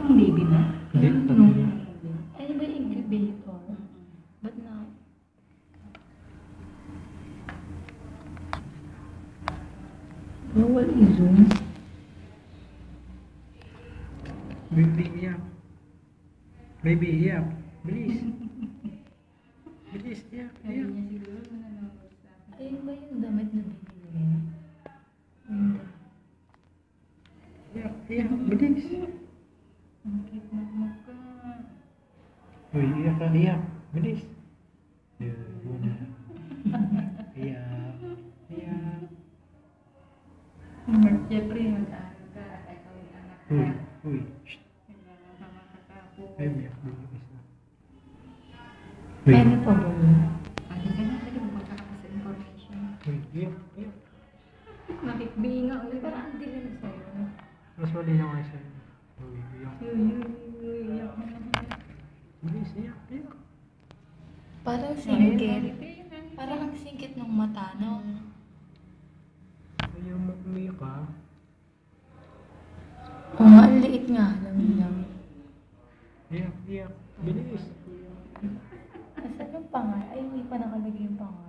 pang baby na? Hindi, Ano tatlo. Ano ba yung incubator? Ba't na? Bawal i-zoom. Baby, iyak. Baby, iyak. Bilis. Bilis, iyak, iyak. Ayun ba yung damit na binili rin? Hindi. Iyak, iyak. Bilis. Ang cute na maka. Uy, iyak ka, iyak. Bilis. Yun, muna. Iyak. Iyak. Jeffrey, mag-aaral ka at ikaw yung anak ka. Uy, uy. Shh. Ay, Ay, iyak. Bilis na. pwede pa ba yun? Pwede ka na, pwede mo magkakasa information. Uy, iyak, iyak. Nakikbinga ulit. Parang ang dilim sa'yo. Mas malinaw nga sa'yo. Uy, iyak. Iyak mo naman. Bilis, iyak, iyak. Parang singkit. Parang ang singkit ng mata, no? Ayaw mo umiyak ka. Oo nga, ang liit nga lang lang. Iyak, iyak. Bilis. Asan yung pangalan? Ay, hindi pa nakalagay yung pangalan.